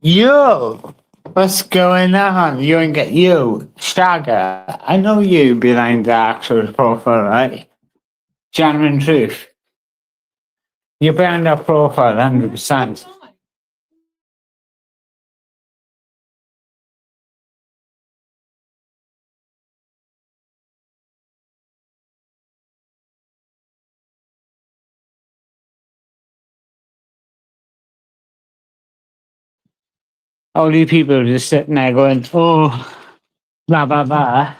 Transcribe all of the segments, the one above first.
Yo, what's going on? You ain't get you, Shagger. I know you behind the actual profile, right? Genuine truth. You're behind that profile, 100%. All you people are just sitting there going, oh, blah, blah, blah.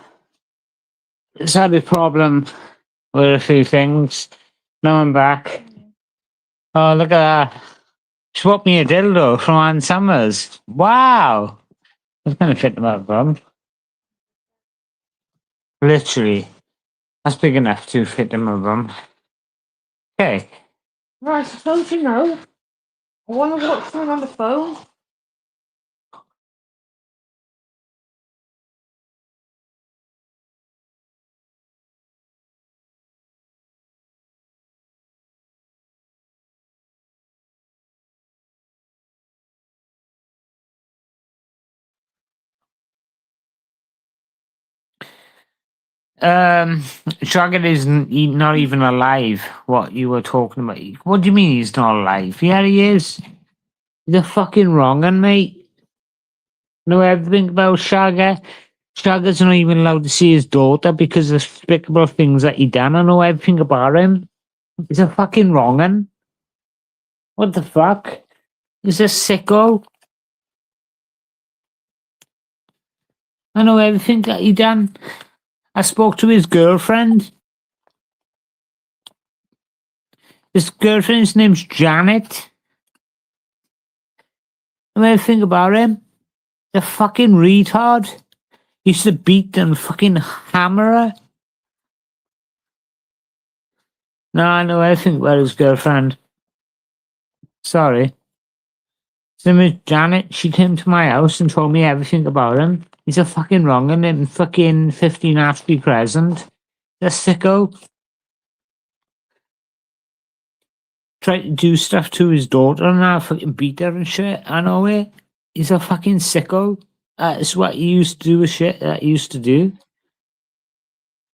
It's had a problem with a few things. Now I'm back. Oh, look at that. Swap me a dildo from Ann Summers. Wow. That's going to fit them up, bum. Literally. That's big enough to fit them up, bum. Okay. Right, don't you know? I want to watch something on the phone. Dragon isn't not even alive. What you were talking about? What do you mean he's not alive? Yeah, he is. You're fucking wrong, and mate. Know everything about Shagger. Shagger's not even allowed to see his daughter because of despicable things that he done. I know everything about him. He's a fucking wrong un. What the fuck? He's a sicko. I know everything that he done. I spoke to his girlfriend. His girlfriend's name's Janet. I know everything about him. The fucking retard. Used to beat and fucking hammer her. No, I know everything about his girlfriend. Sorry. His name is Janet. She came to my house and told me everything about him. He's a fucking wrong un in fucking 15 Ashby Crescent. The sicko. Tried to do stuff to his daughter and I fucking beat her and shit. I know it. He's a fucking sicko. It's what he used to do with shit that he used to do.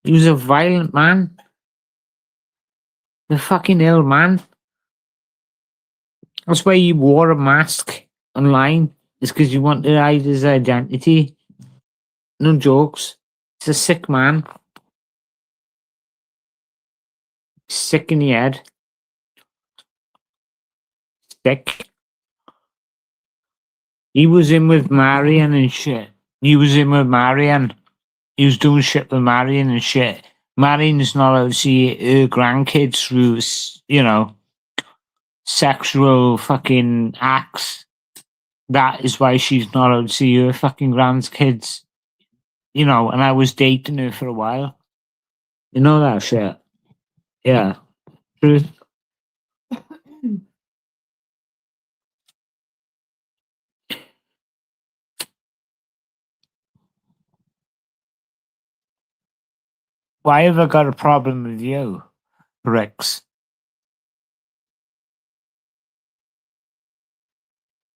He was a violent man. A fucking ill man. That's why he wore a mask online. It's because you want to hide his identity. No jokes. He's a sick man. Sick in the head. Sick. He was in with Marion and shit. He was in with Marion. He was doing shit with Marion and shit. Marion's not allowed to see her grandkids through, you know, sexual fucking acts. That is why she's not allowed to see her fucking grandkids. You know, and I was dating her for a while. You know that shit? Yeah. Truth. Why have I got a problem with you, Rex?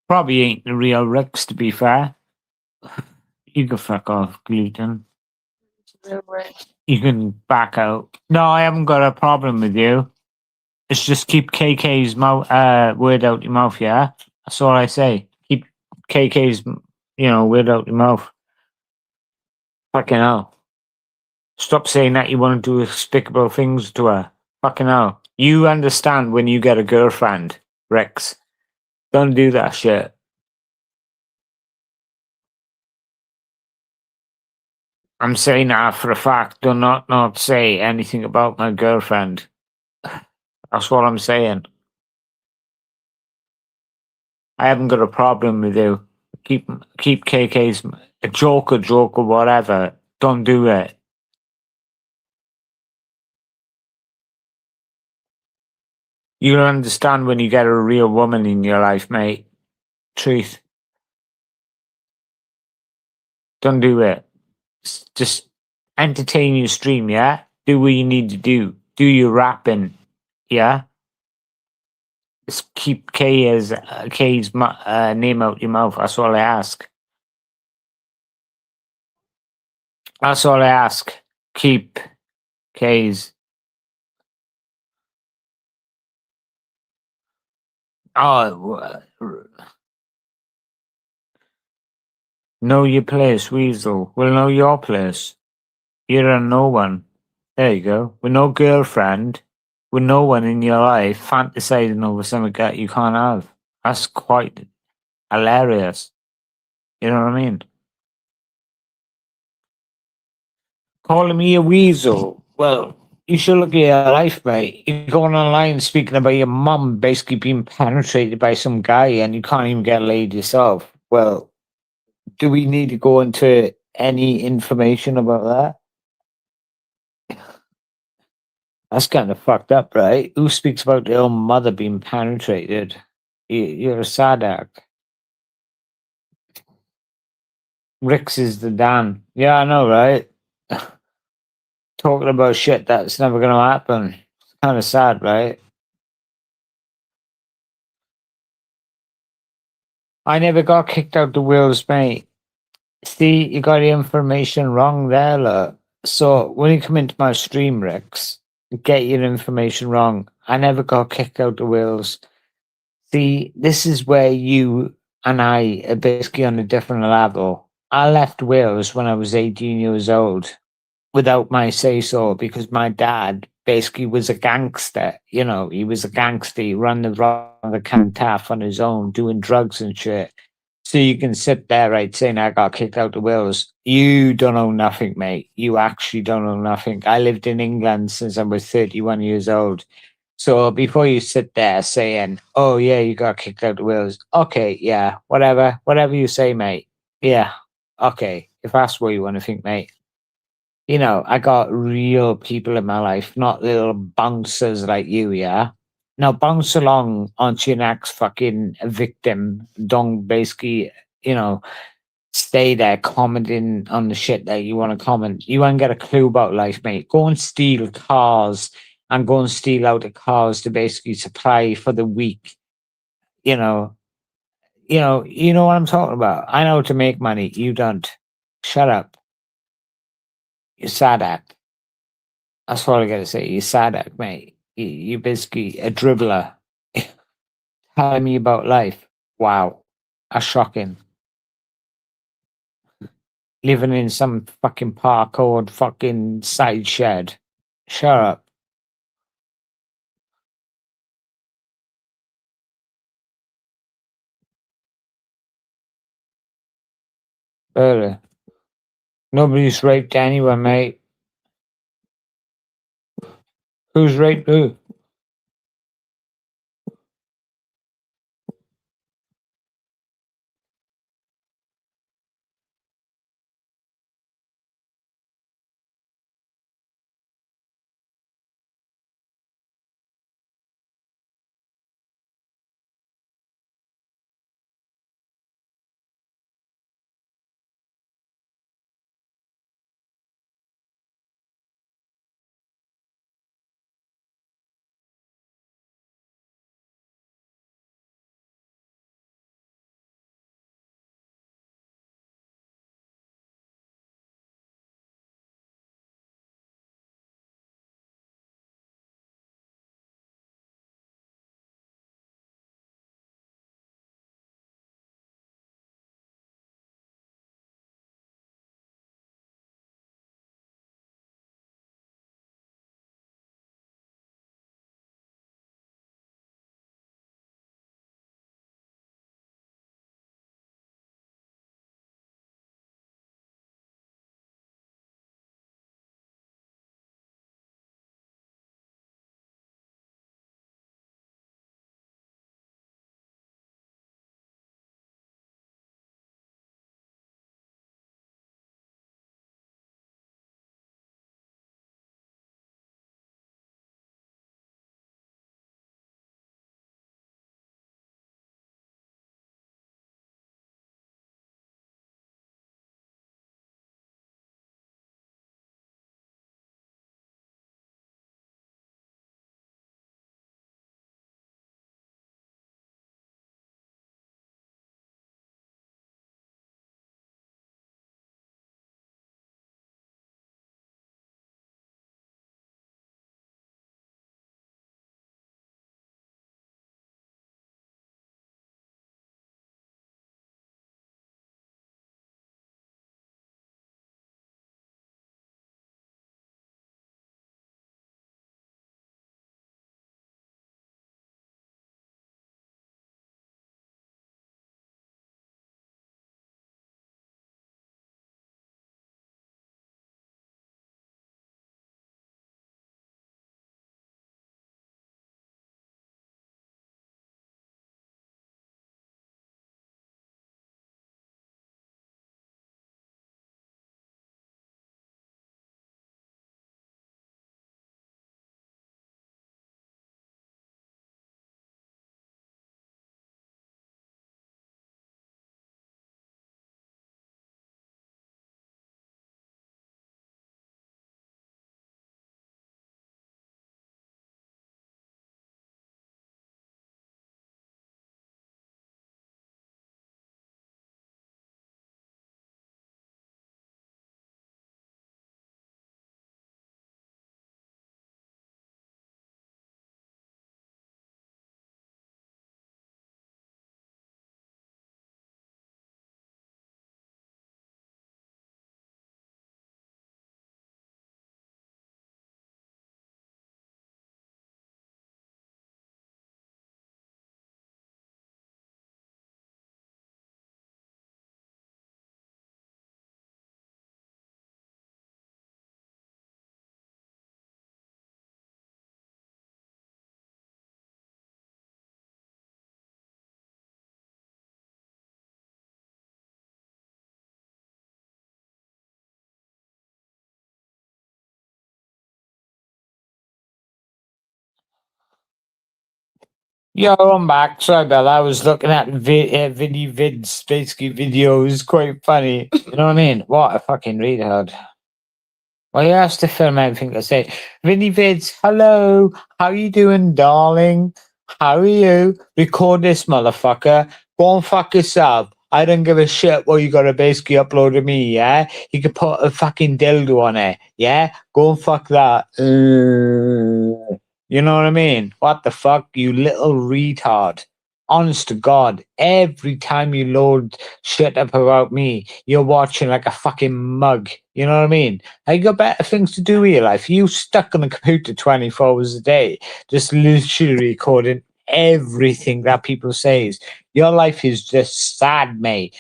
Probably ain't the real Rex, to be fair. You can fuck off, gluten. You can back out. No, I haven't got a problem with you. It's just keep KK's word out your mouth, yeah? That's all I say. Keep KK's, word out your mouth. Fucking hell. Stop saying that you want to do despicable things to her. Fucking hell. You understand when you get a girlfriend, Rex. Don't do that shit. I'm saying that for a fact. Do not say anything about my girlfriend. That's what I'm saying. I haven't got a problem with you. Keep KK's a joke or whatever. Don't do it. You'll understand when you get a real woman in your life, mate. Truth. Don't do it. Just entertain your stream, yeah? Do what you need to do. Do your rapping, yeah? Just keep Kay's name out your mouth. That's all I ask. That's all I ask. Keep Kay's. Oh, know your place, Weasel. Well, know your place. You're a no one. There you go. With no girlfriend, with no one in your life, fantasizing over something that you can't have. That's quite hilarious. You know what I mean? Calling me a weasel. Well, you should look at your life, mate. You're going online speaking about your mum basically being penetrated by some guy and you can't even get laid yourself. Well, do we need to go into any information about that? That's kind of fucked up, right? Who speaks about their own mother being penetrated? You're a sadak. Rix is the Dan. Yeah, I know, right? Talking about shit that's never going to happen. It's kind of sad, right? I never got kicked out the wheels, mate. See, you got the information wrong there, look. So when you come into my stream, Rix, get your information wrong. I never got kicked out the wheels. See, this is where you and I are basically on a different level. I left Wales when I was 18 years old without my say so because my dad basically was a gangster. You know, he was a gangster. He ran the cantaff on his own, doing drugs and shit. So you can sit there, right, saying I got kicked out the Wales. You don't know nothing, mate. You actually don't know nothing. I lived in England since I was 31 years old. So before you sit there saying, "Oh yeah, you got kicked out the Wales," okay, yeah, whatever you say, mate. Yeah, okay. If that's what you want to think, mate. You know, I got real people in my life, not little bouncers like you, yeah? Now bounce along onto your next fucking victim. Don't basically, you know, stay there commenting on the shit that you want to comment. You ain't got a clue about life, mate. Go and steal cars and go and steal out the cars to basically supply for the week. You know, you know what I'm talking about. I know to make money. You don't. Shut up. You sadak. That's all I gotta say. You sadak, mate. You basically a dribbler. Telling me about life. Wow. That's shocking. Living in some fucking parkour fucking side shed. Shut up. Really. Nobody's raped anyone, mate. Who's raped who? Yo, I'm back. Sorry about that. I was looking at Vinny Vids, basically videos. Quite funny. You know what I mean? What a fucking retard. Well, you have to film everything I say. Vinny Vids, hello. How you doing, darling? How are you? Record this, motherfucker. Go and fuck yourself. I don't give a shit what you gotta basically upload to me, yeah? You can put a fucking dildo on it, yeah? Go and fuck that. You know what I mean? What the fuck, you little retard. Honest to God, every time you load shit up about me, you're watching like a fucking mug. You know what I mean? You got better things to do with your life. You stuck on the computer 24 hours a day, just literally recording everything that people says. Your life is just sad, mate.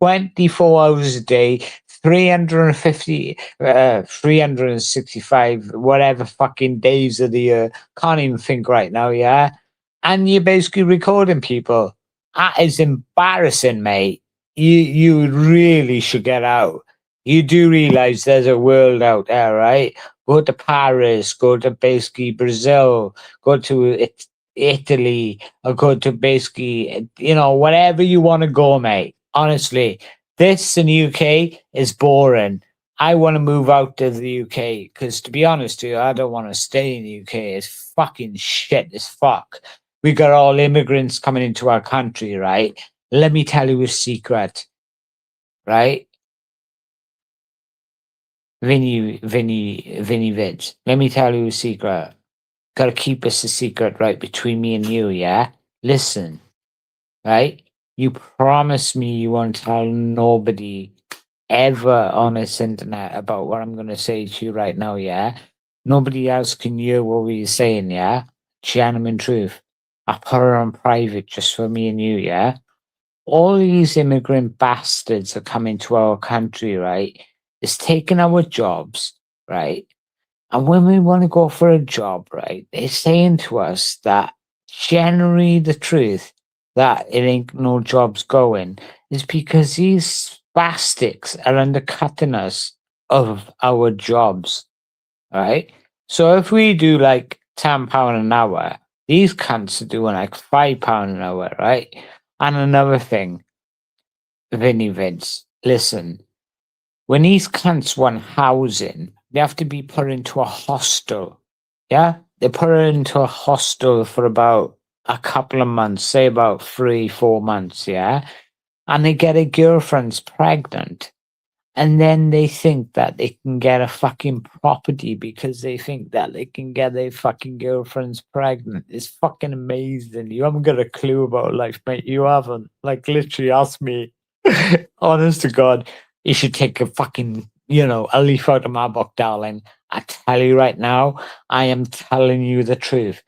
24 hours a day, 350, 365, whatever fucking days of the year. Can't even think right now, yeah? And you're basically recording people. That is embarrassing, mate. You really should get out. You do realize there's a world out there, right? Go to Paris, go to basically Brazil, go to Italy, or go to basically, whatever you want to go, mate. Honestly, this in the UK is boring. I want to move out to the UK because, to be honest with you, I don't want to stay in the UK. It's fucking shit as fuck. We got all immigrants coming into our country, right? Let me tell you a secret, right? Vinny Vids. Let me tell you a secret. Gotta keep this a secret, right, between me and you, yeah? Listen, right? You promise me you won't tell nobody ever on this internet about what I'm gonna say to you right now, yeah? Nobody else can hear what we're saying, yeah? Genuine truth. I put her on private just for me and you, yeah? All these immigrant bastards are coming to our country, right? It's taking our jobs, right? And when we want to go for a job, right, they're saying to us that generally the truth that it ain't no jobs going is because these spastics are undercutting us of our jobs, right? So if we do like £10 an hour, these cunts are doing like £5 an hour, right? And another thing, Vinny Vince, listen, when these cunts want housing, they have to be put into a hostel. Yeah? They put her into a hostel for about a couple of months, say about 3, 4 months, yeah? And they get their girlfriends pregnant. And then they think that they can get a fucking property because they think that they can get their fucking girlfriends pregnant. It's fucking amazing. You haven't got a clue about life, mate. You haven't. Like, literally, ask me. Honest to God, you should take a fucking, a leaf out of my book, darling. I tell you right now, I am telling you the truth.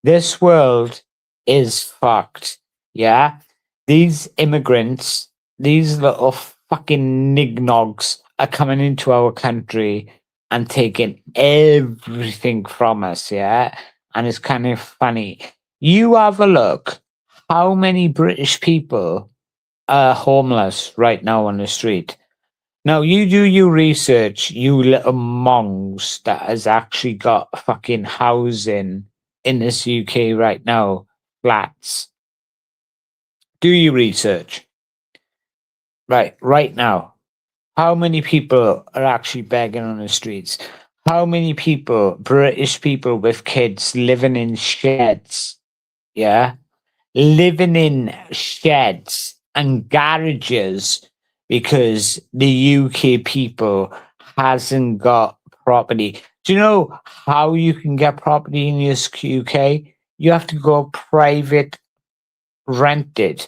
This world is fucked. Yeah? These immigrants, these little fucking nignogs are coming into our country and taking everything from us, yeah? And it's kind of funny. You have a look. How many British people are homeless right now on the street? Now, you do your research, you little mongs that has actually got fucking housing in this UK right now, flats. Do your research. Right now. How many people are actually begging on the streets? How many people, British people with kids, living in sheds? Yeah, living in sheds and garages because the UK people hasn't got property. Do you know how you can get property in this UK? You have to go private rented.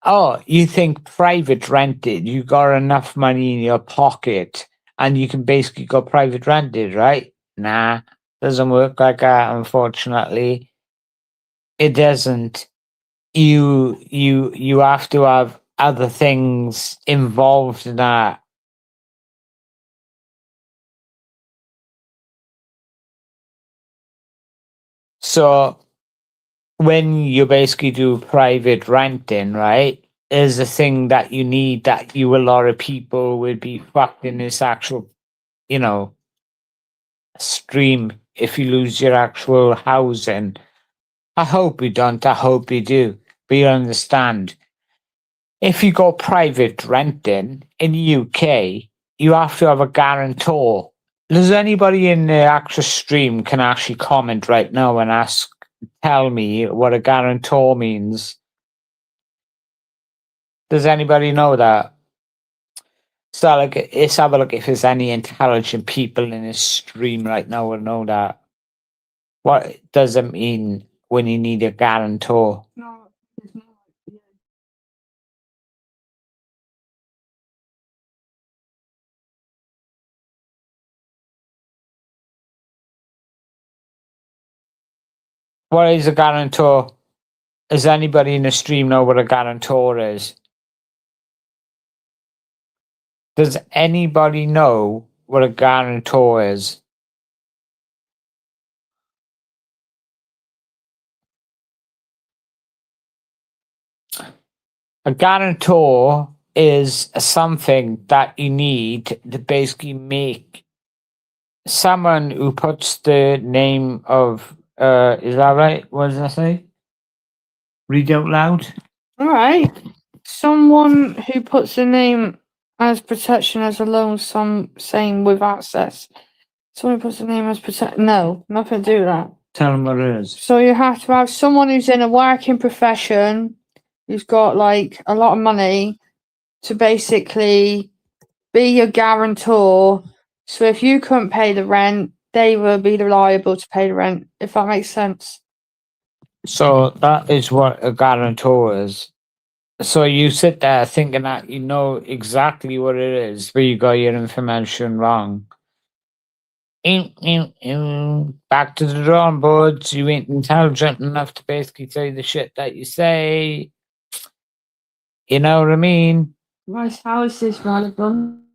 Oh, you think private rented, you got enough money in your pocket and you can basically go private rented, right? Nah, doesn't work like that, unfortunately. It doesn't. You have to have other things involved in that. So when you basically do private renting, right, is a thing that you need that you a lot of people would be fucked in this actual, you know, stream if you lose your actual housing. I hope you don't. I hope you do. But you understand. If you go private renting in the UK, you have to have a guarantor. Does anybody in the actual stream can actually comment right now and tell me what a guarantor means? Does anybody know that? So let's have a look if there's any intelligent people in this stream right now will know that. What does it mean when you need a guarantor? No, it's not. Yeah. What is a guarantor? Does anybody in the stream know what a guarantor is? Does anybody know what a guarantor is? A guarantor is something that you need to basically make someone who puts the name of, is that right? What does that say? Read out loud. All right. Someone who puts the name as protection as a loan, some saying with access. Someone who puts the name as protect. No, nothing to do with that. Tell them what it is. So you have to have someone who's in a working profession, who's got like a lot of money, to basically be your guarantor. So if you couldn't pay the rent, they will be liable to pay the rent. If that makes sense. So that is what a guarantor is. So you sit there thinking that you know exactly what it is, but you got your information wrong. Back to the drawing boards. You ain't intelligent enough to basically say the shit that you say. You know what I mean? Right, how is this relevant?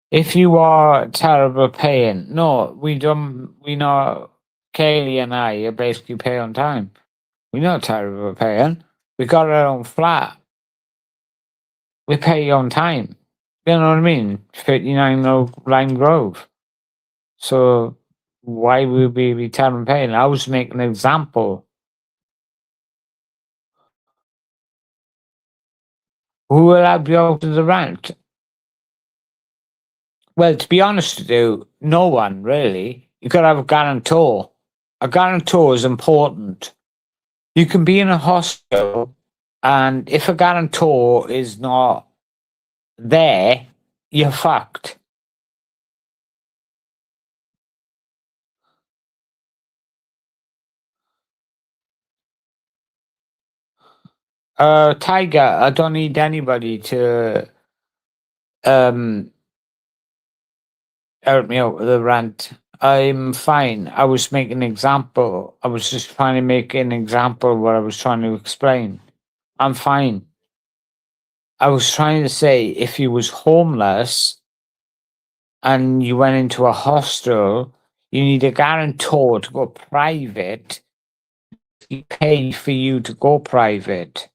If you are terrible paying, no, we don't. We know Kaylee and I are basically pay on time. We're not terrible paying. We got our own flat. We pay on time. You know what I mean? 59 Lime Grove. So why would we be terrible paying? I was making an example. Who will I be able to the rent? Well, to be honest with you, no one really. You got to have a guarantor. A guarantor is important. You can be in a hospital, and if a guarantor is not there, you're fucked. Tiger, I don't need anybody to help me out with the rant. I'm fine. I was making an example. I was just trying to make an example of what I was trying to explain. I'm fine. I was trying to say if you was homeless and you went into a hostel, you need a guarantor to go private. You pay for you to go private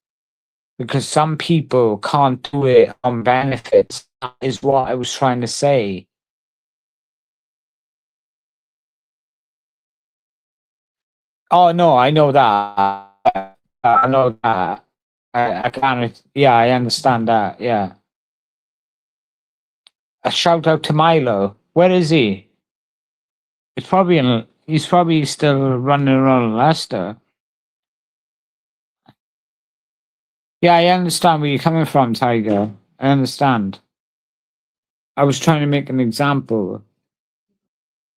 because some people can't do it on benefits. That is what I was trying to say. Oh no, I know that. I know that. I can't. Yeah, I understand that. Yeah. A shout out to Milo. Where is he? It's probably in. He's probably still running around Leicester. Yeah, I understand where you're coming from, Tiger. I understand. I was trying to make an example.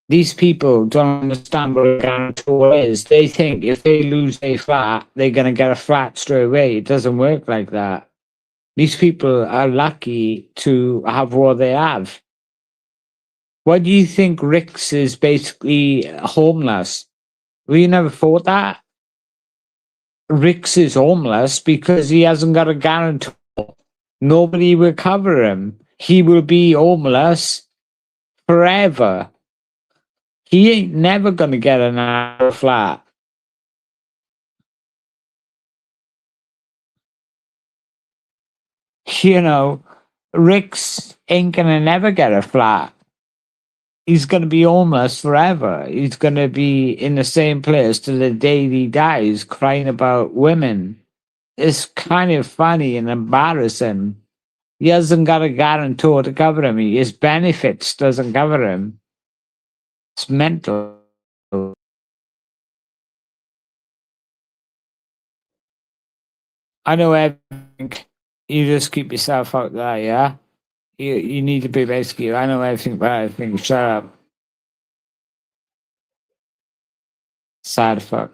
These people don't understand what a guarantor is. They think if they lose a flat, they're going to get a flat straight away. It doesn't work like that. These people are lucky to have what they have. Why do you think Rix is basically homeless? We never thought that. Rix is homeless because he hasn't got a guarantor. Nobody will cover him. He will be homeless forever. He ain't never gonna get an actual flat. You know, Rick's ain't gonna never get a flat. He's gonna be homeless forever. He's gonna be in the same place till the day he dies, crying about women. It's kind of funny and embarrassing. He hasn't got a guarantor to cover him. His benefits doesn't cover him. It's mental. I know everything. You just keep yourself out there, yeah? You need to be basically, I know everything about everything. Shut up. Sad fuck.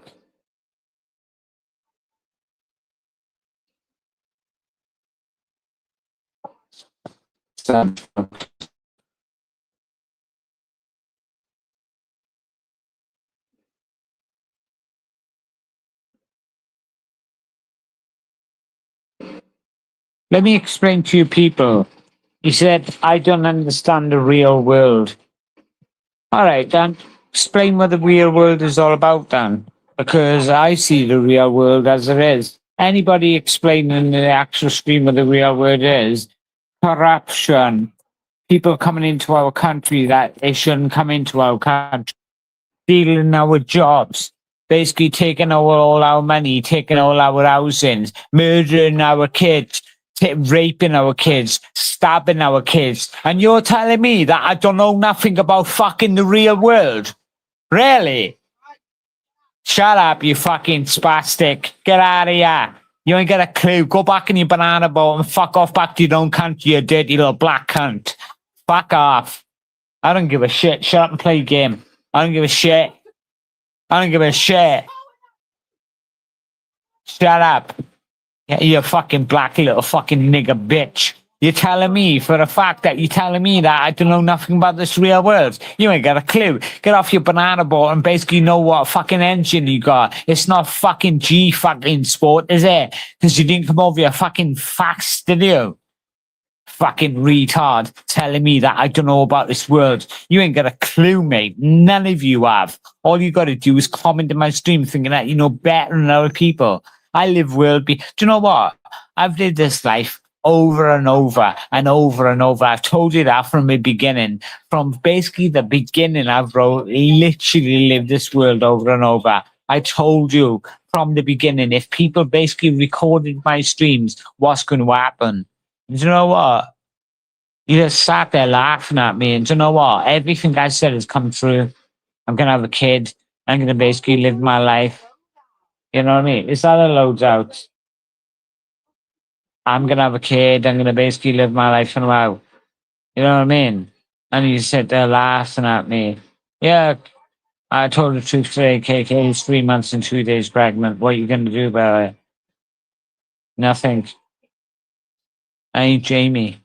Sad fuck. Let me explain to you people. He said, I don't understand the real world. All right, then. Explain what the real world is all about, then. Because I see the real world as it is. Anybody explaining the actual stream of the real world is corruption. People coming into our country that they shouldn't come into our country. Stealing our jobs. Basically taking all our money, taking all our housings, murdering our kids, raping our kids, stabbing our kids. And you're telling me that I don't know nothing about fucking the real world? Really? Shut up, you fucking spastic. Get out of here. You ain't got a clue. Go back in your banana boat and fuck off back to your own country, you dirty little black cunt. Fuck off. I don't give a shit. Shut up and play a game. I don't give a shit. I don't give a shit. Shut up. You fucking black little fucking nigger bitch. You're telling me for a fact that you're telling me that I don't know nothing about this real world. You ain't got a clue. Get off your banana boat and basically know what fucking engine you got. It's not fucking G fucking sport, is it? Because you didn't come over your fucking facts, did you? Fucking retard telling me that I don't know about this world. You ain't got a clue, mate. None of you have. All you got to do is comment in my stream thinking that you know better than other people. I live world. Do you know what? I've lived this life over and over and over and over. I've told you that from the beginning. From basically the beginning, I've literally lived this world over and over. I told you from the beginning, if people basically recorded my streams, what's going to happen? Do you know what? You just sat there laughing at me, and do you know what? Everything I said has come true. I'm gonna have a kid. I'm gonna basically live my life. You know what I mean? It's other loads out. I'm gonna have a kid. I'm gonna basically live my life in a while. You know what I mean? And you sit there laughing at me. Yeah, I told the truth today. Kkay is 3 months and 2 days pregnant. What are you gonna do about it? Nothing. I ain't Jamie.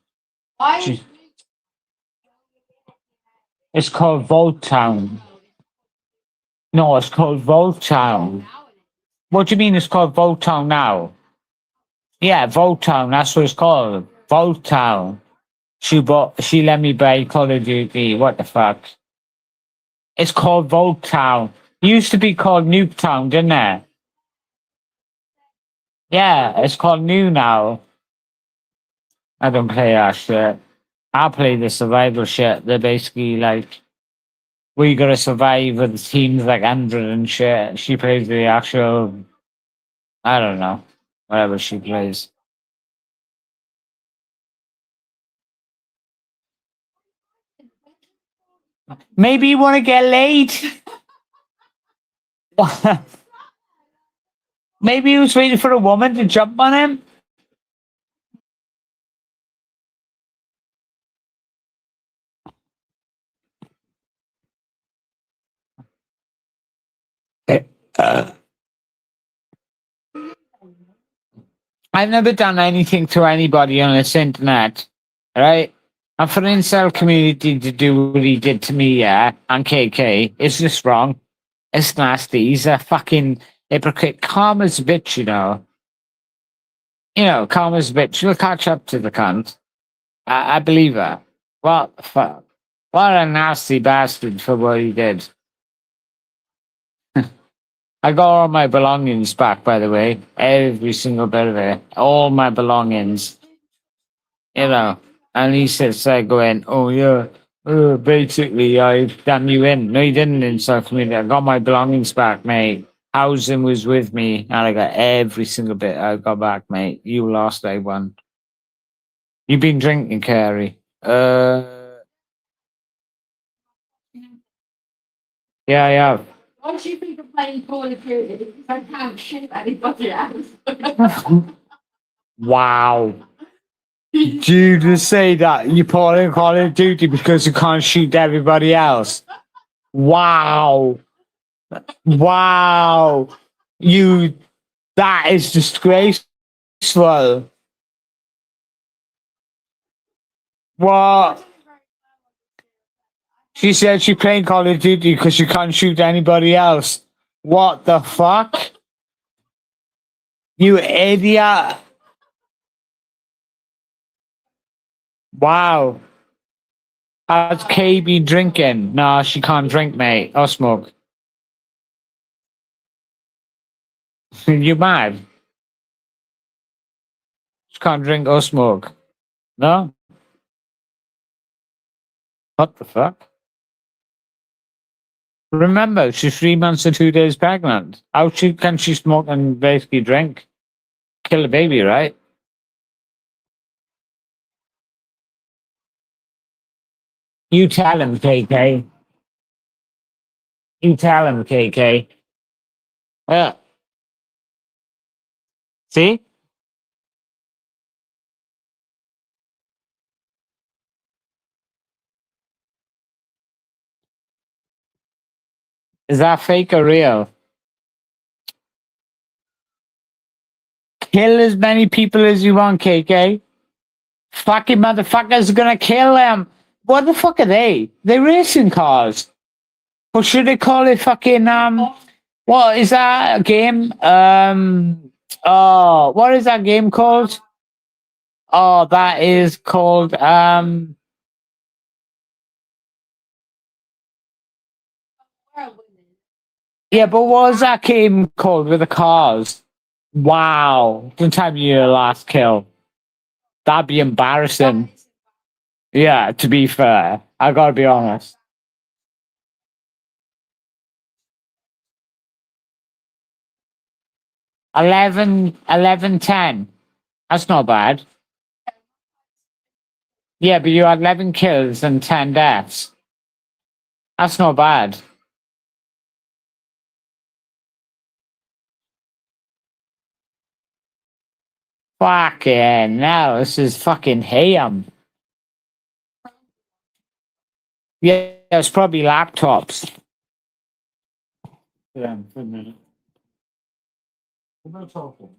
She- It's called Vault Town. No, it's called Vault Town. What do you mean it's called Vault Town now? Yeah, Vault Town. That's what it's called. Vault Town. She let me buy Call of Duty. What the fuck? It's called Vault Town. It used to be called Nuketown, didn't it? Yeah, it's called New now. I don't play that shit. I play the survival shit. They're basically like, we gotta survive with teams like 100 and shit. She plays the actual, I don't know, whatever she plays. Maybe you want to get laid. Maybe he was waiting for a woman to jump on him. I've never done anything to anybody on this internet, right? And for the incel community to do what he did to me, yeah, and Kkay, is this wrong? It's nasty. He's a fucking hypocrite. Calm as a bitch, you know. You know, karma's a bitch. She'll catch up to the cunt. I believe her. What the fuck? What a nasty bastard for what he did. I got all my belongings back, by the way. Every single bit of it. All my belongings. You know. And he sits there going, oh yeah, basically I damn you in. No, you didn't insult me. I got my belongings back, mate. Housing was with me, and I got every single bit I got back, mate. You lost, I won. You've been drinking, Carrie. Yeah, I have. What do you think of playing Call of Duty? Because I can't shoot anybody else. Wow. Do you just say that you're playing Call of Duty because you can't shoot everybody else? Wow. Wow. That is disgraceful. What? She said she playing Call of Duty because she can't shoot anybody else. What the fuck? You idiot. Wow. Has Kay been drinking? Nah, she can't drink, mate. Or smoke. You mad? She can't drink or smoke. No? What the fuck? Remember, she's 3 months and 2 days pregnant. How can she smoke and basically drink? Kill a baby, right? You tell him, KK. You tell him, KK. Yeah. See? Is that fake or real? Kill as many people as you want, KK. Fucking motherfuckers are gonna kill them. What the fuck are they? They're racing cars. Or should they call it fucking what is that game? Oh, what is that game called? Oh, that is called yeah, but what was that game called with the cars? Wow. The time your last kill. That'd be embarrassing. Yeah, to be fair. I gotta be honest. 11-10. That's not bad. Yeah, but you had 11 kills and 10 deaths. That's not bad. Fucking no, this is fucking ham. Yeah, it's probably laptops. Yeah, for a minute. What am I talking?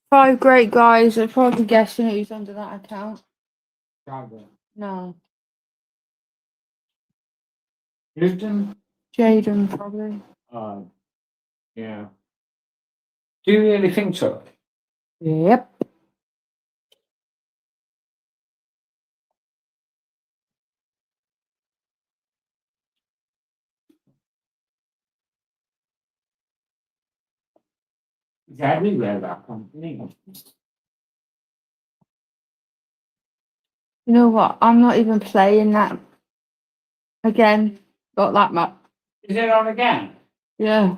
Five great guys. I'm probably guessing who's under that account. No. Houston? Jaden, probably. Yeah. Do you really think so? Yep. It's everywhere, that company. You know what? I'm not even playing that again. Got that much. Is it on again? Yeah.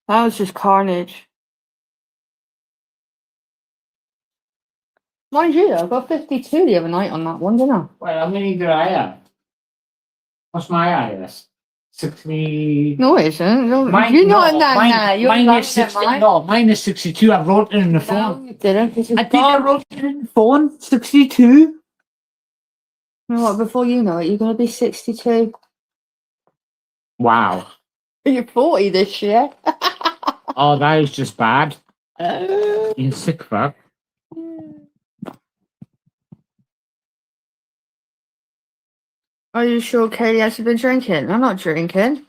That was just carnage. Mind you, I got 52 the other night on that one, didn't I? Well, how many did I have? What's my IS? 60. No, it isn't. No, Mine, you're no, not in that mine, now. You're mine not is in that 60. mine. No, mine is 62. I wrote it in the No, phone. you didn't. I think I wrote it in the phone. 62. You know what? Before you know it, you're going to be 62. Wow. You're 40 this year. Oh, that is just bad. You sick fuck. Are you sure Kaylee hasn't been drinking? I'm not drinking.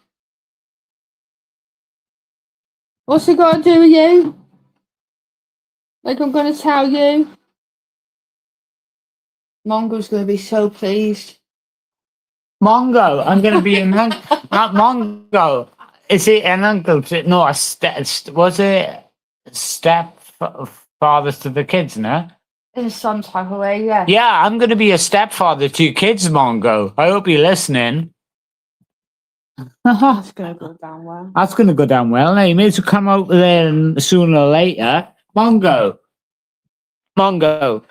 What's it got to do with you? Like I'm going to tell you? Mongo's going to be so pleased. Mongo, I'm going to be an uncle. Not Mongo. Is it an uncle? No, was it stepfathers to the kids, no? In some type of way, yeah. Yeah, I'm going to be a stepfather to your kids, Mongo. I hope you're listening. That's going to go down well. That's going to go down well. Now, you may as well come out there sooner or later. Mongo,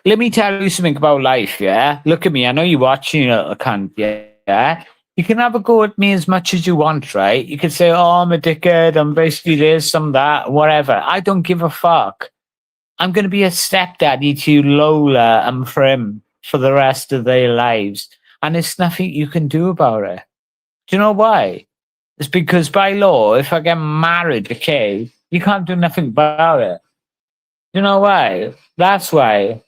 let me tell you something about life, yeah? Look at me. I know you're watching, you little cunt, yeah? You can have a go at me as much as you want, right? You can say, oh, I'm a dickhead. I'm basically this, I'm that, whatever. I don't give a fuck. I'm going to be a stepdaddy to Lola and Prim for the rest of their lives. And there's nothing you can do about it. Do you know why? It's because by law, if I get married to Kay, you can't do nothing about it. Do you know why? That's why.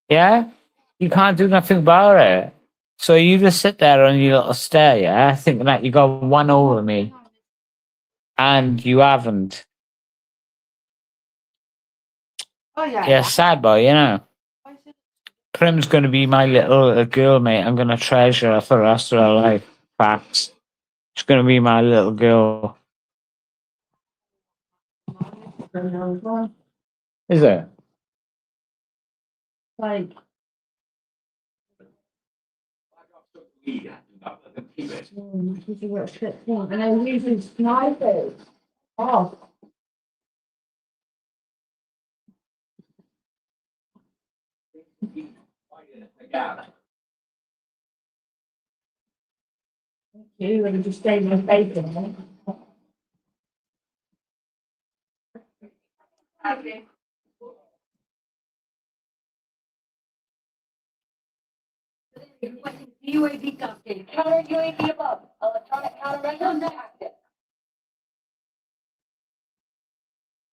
Yeah? You can't do nothing about it. So you just sit there on your little stair, yeah, thinking that you got one over me. And you haven't. Oh, yeah. Yeah, sad boy, you know. Prim's going to be my little girl, mate. I'm going to treasure her for the rest of her life. Facts. She's going to be my little girl. Is it? Like, and I'm using snipers. Oh. You and just stay my bacon. UAV cascade. Counter UAV above. Electronic countermeasures active.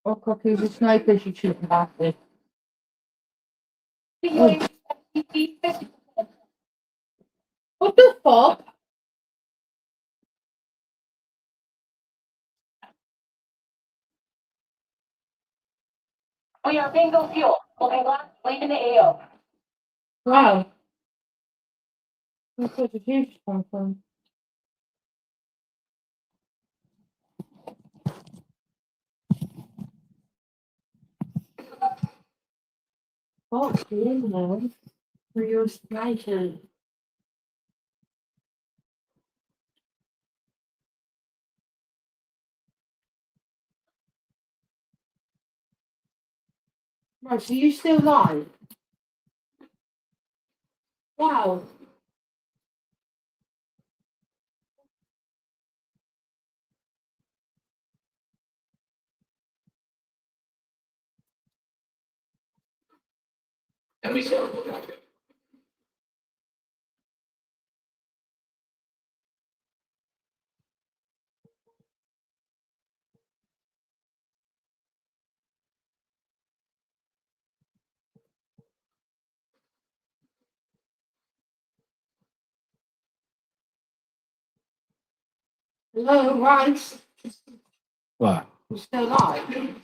Or cookies with snipers, you shoot bastard. UAV FTP 50%. What the fuck? We are bingo fuel. Moving left, leaving the AO. Wow. Where's the juice come from? What's in there for your snipers? Right, so you still live? Wow. Hello, Rice. What? You still live?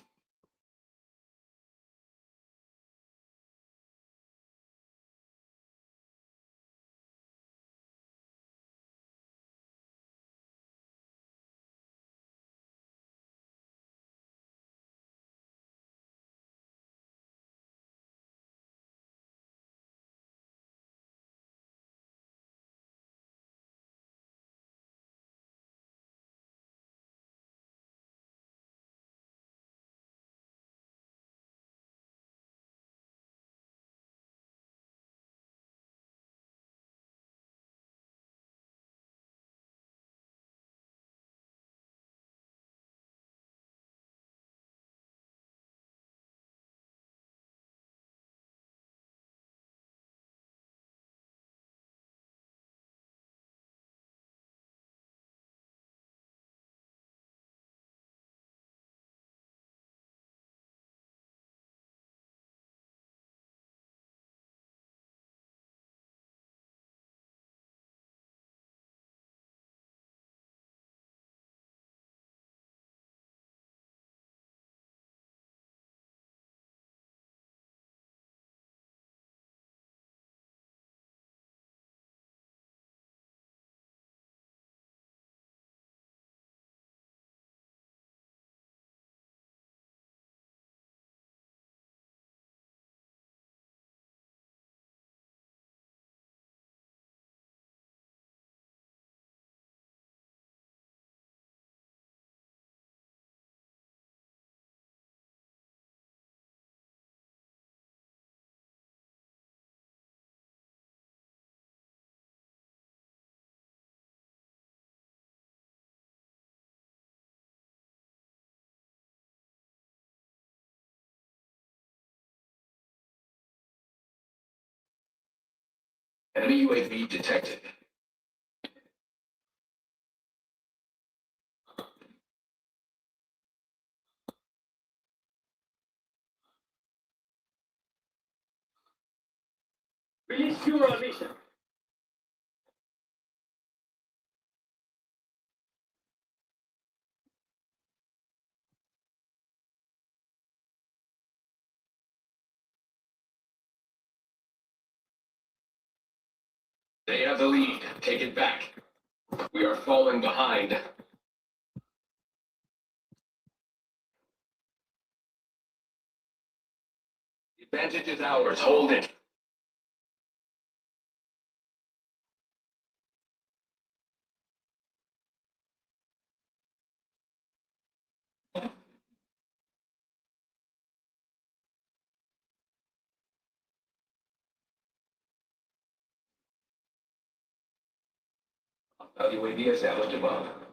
Enemy UAV detected. Release fuel on mission. They have the lead. Take it back. We are falling behind. The advantage is ours. Hold it. UAV established above.